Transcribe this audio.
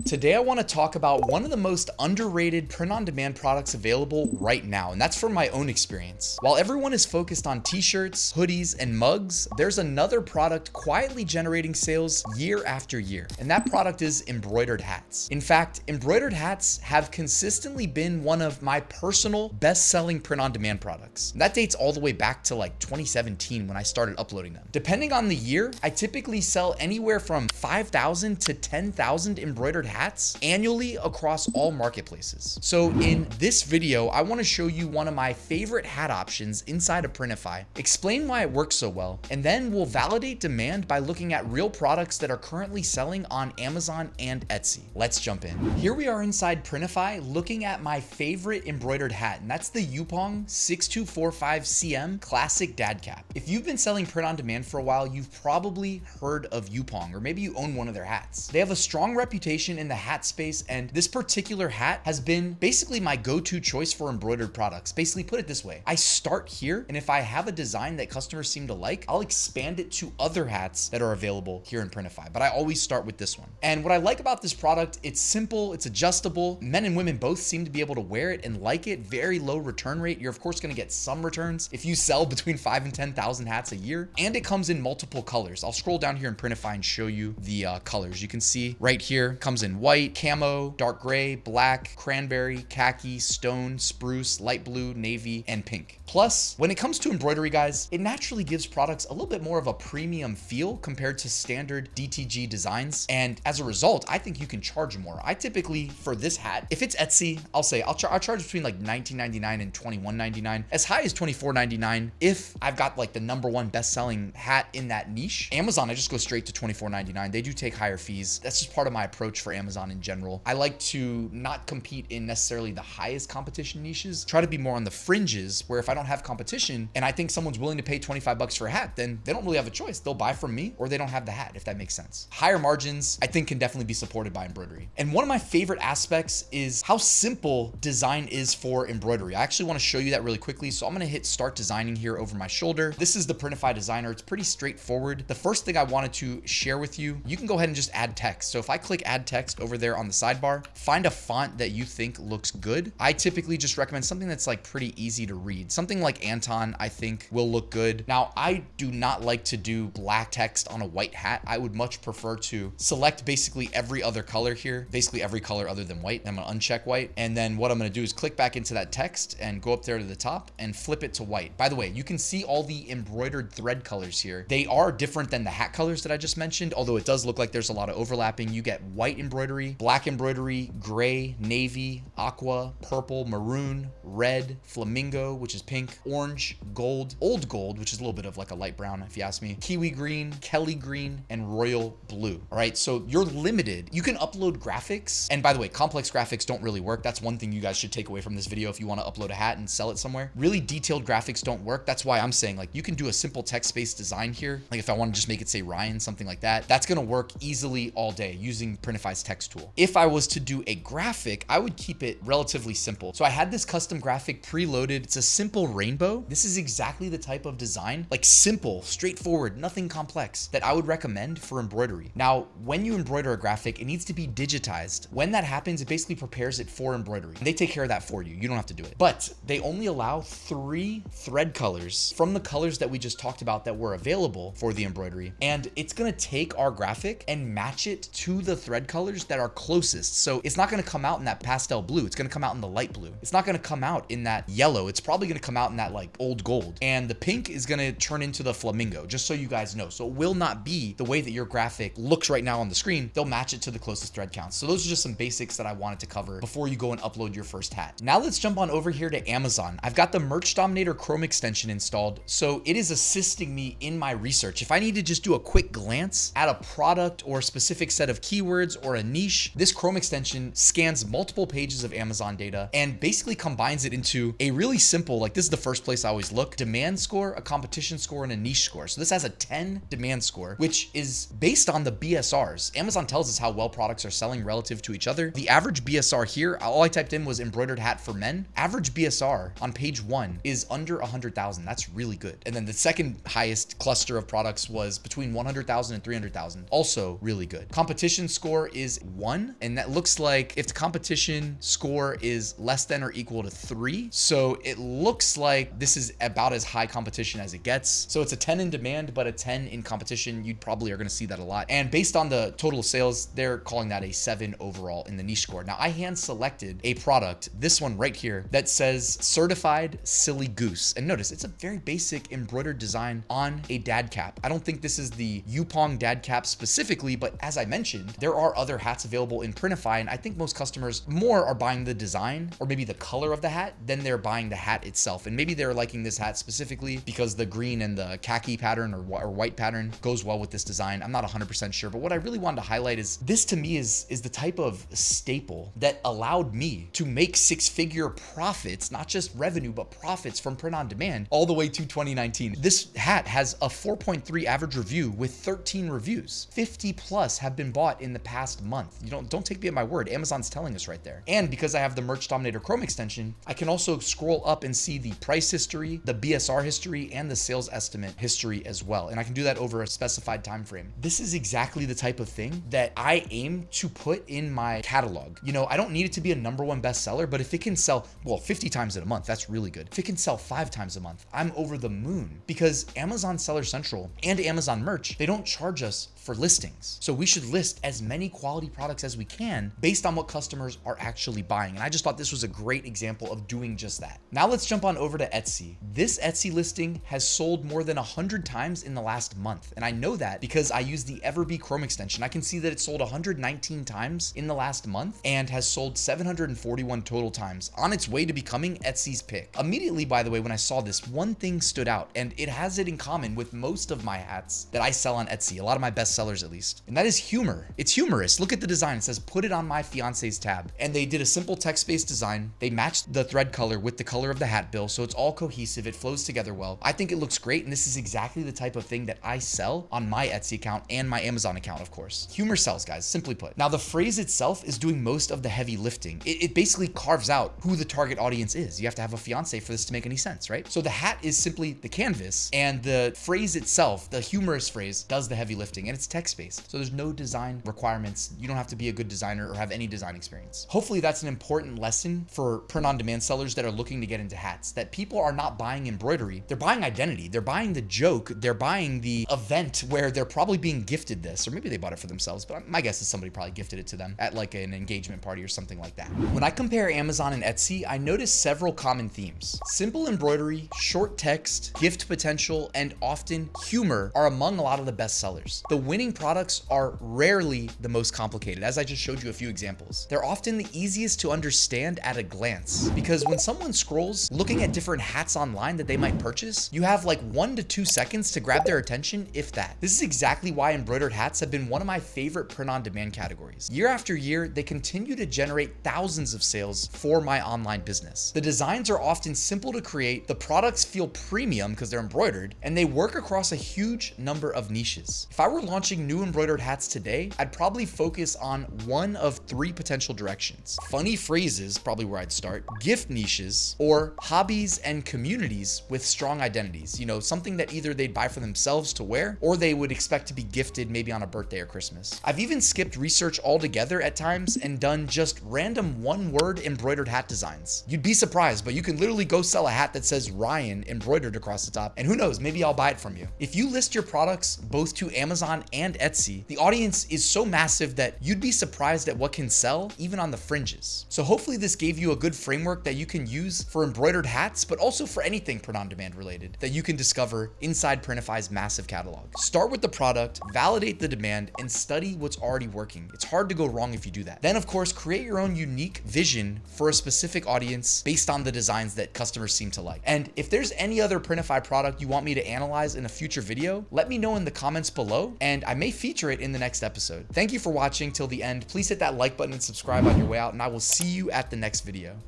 Today I want to talk about one of the most underrated print-on-demand products available right now, and that's from my own experience. While everyone is focused on t-shirts, hoodies, and mugs, there's another product quietly generating sales year after year, and that product is embroidered hats. In fact, embroidered hats have consistently been one of my personal best-selling print-on-demand products. And that dates all the way back to like 2017 when I started uploading them. Depending on the year, I typically sell anywhere from 5,000 to 10,000 embroidered hats annually across all marketplaces. So in this video, I want to show you one of my favorite hat options inside of Printify, explain why it works so well, and then we'll validate demand by looking at real products that are currently selling on Amazon and Etsy. Let's jump in. Here we are inside Printify looking at my favorite embroidered hat, and that's the Yupong 6245CM Classic Dad Cap. If you've been selling print on demand for a while, you've probably heard of Yupong, or maybe you own one of their hats. They have a strong reputation in the hat space, and this particular hat has been basically my go-to choice for embroidered products. Basically, put it this way, I start here, and if I have a design that customers seem to like, I'll expand it to other hats that are available here in Printify, but I always start with this one. And what I like about this product, it's simple, it's adjustable, men and women both seem to be able to wear it and like it, very low return rate. You're of course gonna get some returns if you sell between 5 and 10,000 hats a year, and it comes in multiple colors. I'll scroll down here in Printify and show you the colors. You can see right here, comes in white, camo, dark gray, black, cranberry, khaki, stone, spruce, light blue, navy, and pink. Plus, when it comes to embroidery, guys, it naturally gives products a little bit more of a premium feel compared to standard DTG designs. And as a result, I think you can charge more. I typically, for this hat, if it's Etsy, I'll charge between like $19.99 and $21.99, as high as $24.99 if I've got like the #1 best-selling hat in that niche. Amazon, I just go straight to $24.99. They do take higher fees. That's just part of my approach for Amazon in general. I like to not compete in necessarily the highest competition niches, try to be more on the fringes, where if I don't have competition and I think someone's willing to pay 25 bucks for a hat, then they don't really have a choice. They'll buy from me or they don't have the hat, if that makes sense. Higher margins, I think, can definitely be supported by embroidery. And one of my favorite aspects is how simple design is for embroidery. I actually want to show you that really quickly. So I'm going to hit start designing here over my shoulder. This is the Printify designer. It's pretty straightforward. The first thing I wanted to share with you, you can go ahead and just add text. So if I click add text over there on the sidebar, find a font that you think looks good. I typically just recommend something that's like pretty easy to read. Something like Anton, I think, will look good. Now, I do not like to do black text on a white hat. I would much prefer to select basically every other color here, basically every color other than white. I'm gonna uncheck white. And then what I'm gonna do is click back into that text and go up there to the top and flip it to white. By the way, you can see all the embroidered thread colors here. They are different than the hat colors that I just mentioned, although it does look like there's a lot of overlapping. You get white embroidery, black embroidery, gray, navy, aqua, purple, maroon, red, flamingo, which is pink, orange, gold, old gold, which is a little bit of like a light brown if you ask me, kiwi green, Kelly green, and royal blue. All right, so you're limited. You can upload graphics. And by the way, complex graphics don't really work. That's one thing you guys should take away from this video if you want to upload a hat and sell it somewhere. Really detailed graphics don't work. That's why I'm saying like you can do a simple text-based design here. Like if I want to just make it say Ryan, something like that, that's going to work easily all day using Printify's text tool. If I was to do a graphic, I would keep it relatively simple. So I had this custom graphic preloaded. It's a simple rainbow. This is exactly the type of design, like simple, straightforward, nothing complex, that I would recommend for embroidery. Now, when you embroider a graphic, it needs to be digitized. When that happens, it basically prepares it for embroidery. And they take care of that for you. You don't have to do it. But they only allow 3 thread colors from the colors that we just talked about that were available for the embroidery. And it's gonna take our graphic and match it to the thread colors that are closest. So it's not gonna come out in that pastel blue. It's gonna come out in the light blue. It's not gonna come out in that yellow. It's probably gonna come out in that like old gold. And the pink is gonna turn into the flamingo, just so you guys know. So it will not be the way that your graphic looks right now on the screen. They'll match it to the closest thread counts. So those are just some basics that I wanted to cover before you go and upload your first hat. Now let's jump on over here to Amazon. I've got the Merch Dominator Chrome extension installed, so it is assisting me in my research. If I need to just do a quick glance at a product or a specific set of keywords or a niche, this Chrome extension scans multiple pages of Amazon data and basically combines it into a really simple, like this is the first place I always look, demand score, a competition score, and a niche score. So this has a 10 demand score, which is based on the BSRs. Amazon tells us how well products are selling relative to each other. The average BSR here, all I typed in was embroidered hat for men. Average BSR on page 1 is under 100,000. That's really good. And then the second highest cluster of products was between 100,000 and 300,000. Also really good. Competition score is is 1, and that looks like if the competition score is less than or equal to 3. So it looks like this is about as high competition as it gets. So it's a 10 in demand, but a 10 in competition. You probably are going to see that a lot. And based on the total sales, they're calling that a 7 overall in the niche score. Now, I hand selected a product, this one right here, that says certified silly goose. And notice it's a very basic embroidered design on a dad cap. I don't think this is the Yupong dad cap specifically, but as I mentioned, there are other hats available in Printify, and I think most customers more are buying the design or maybe the color of the hat than they're buying the hat itself. And maybe they're liking this hat specifically because the green and the khaki pattern or white pattern goes well with this design. I'm not 100% sure, but what I really wanted to highlight is this to me is the type of staple that allowed me to make 6-figure profits, not just revenue, but profits from print on demand all the way to 2019. This hat has a 4.3 average review with 13 reviews. 50 plus have been bought in the past month. You don't take me at my word. Amazon's telling us right there. And because I have the Merch Dominator Chrome extension, I can also scroll up and see the price history, the BSR history, and the sales estimate history as well. And I can do that over a specified time frame. This is exactly the type of thing that I aim to put in my catalog. You know, I don't need it to be a #1 bestseller, but if it can sell, well, 50 times in a month, that's really good. If it can sell 5 times a month, I'm over the moon, because Amazon Seller Central and Amazon Merch, they don't charge us for listings. So we should list as many quality products as we can based on what customers are actually buying. And I just thought this was a great example of doing just that. Now let's jump on over to Etsy. This Etsy listing has sold more than 100 times in the last month. And I know that because I use the Everbee Chrome extension. I can see that it sold 119 times in the last month and has sold 741 total times, on its way to becoming Etsy's pick. Immediately, by the way, when I saw this, one thing stood out, and it has it in common with most of my hats that I sell on Etsy, a lot of my best sellers at least, and that is humor. It's humorous. Look at the design. It says, "Put it on my fiance's tab." And they did a simple text-based design. They matched the thread color with the color of the hat bill, so it's all cohesive. It flows together well. I think it looks great, and this is exactly the type of thing that I sell on my Etsy account and my Amazon account, of course. Humor sells, guys, simply put. Now, the phrase itself is doing most of the heavy lifting. It basically carves out who the target audience is. You have to have a fiance for this to make any sense, right? So the hat is simply the canvas, and the phrase itself, the humorous phrase, does the heavy lifting, and it's text-based. So there's no design requirements. You don't have to be a good designer or have any design experience. Hopefully that's an important lesson for print-on-demand sellers that are looking to get into hats, that people are not buying embroidery. They're buying identity. They're buying the joke. They're buying the event where they're probably being gifted this, or maybe they bought it for themselves, but my guess is somebody probably gifted it to them at like an engagement party or something like that. When I compare Amazon and Etsy, I notice several common themes. Simple embroidery, short text, gift potential, and often humor are among a lot of the best sellers. The winning products are rarely the most complicated, as I just showed you a few examples. They're often the easiest to understand at a glance, because when someone scrolls looking at different hats online that they might purchase, you have like 1 to 2 seconds to grab their attention, if that. This is exactly why embroidered hats have been one of my favorite print-on-demand categories. Year after year, they continue to generate thousands of sales for my online business. The designs are often simple to create, the products feel premium because they're embroidered, and they work across a huge number of niches. If I were launching new embroidered hats today, I'd probably focus on one of 3 potential directions. Funny phrases, probably where I'd start, gift niches, or hobbies and communities with strong identities. You know, something that either they'd buy for themselves to wear, or they would expect to be gifted maybe on a birthday or Christmas. I've even skipped research altogether at times and done just random one-word embroidered hat designs. You'd be surprised, but you can literally go sell a hat that says Ryan embroidered across the top, and who knows, maybe I'll buy it from you. If you list your products both to Amazon and Etsy, the audience is so massive that you'd be surprised at what can sell even on the fringes. So hopefully this gave you a good framework that you can use for embroidered hats, but also for anything print-on-demand related that you can discover inside Printify's massive catalog. Start with the product, validate the demand, and study what's already working. It's hard to go wrong if you do that. Then of course, create your own unique vision for a specific audience based on the designs that customers seem to like. And if there's any other Printify product you want me to analyze in a future video, let me know in the comments below, and I may feature it in the next episode. Thank you for watching till the end. Please hit that like button and subscribe on your way out, and I will see you at the next video.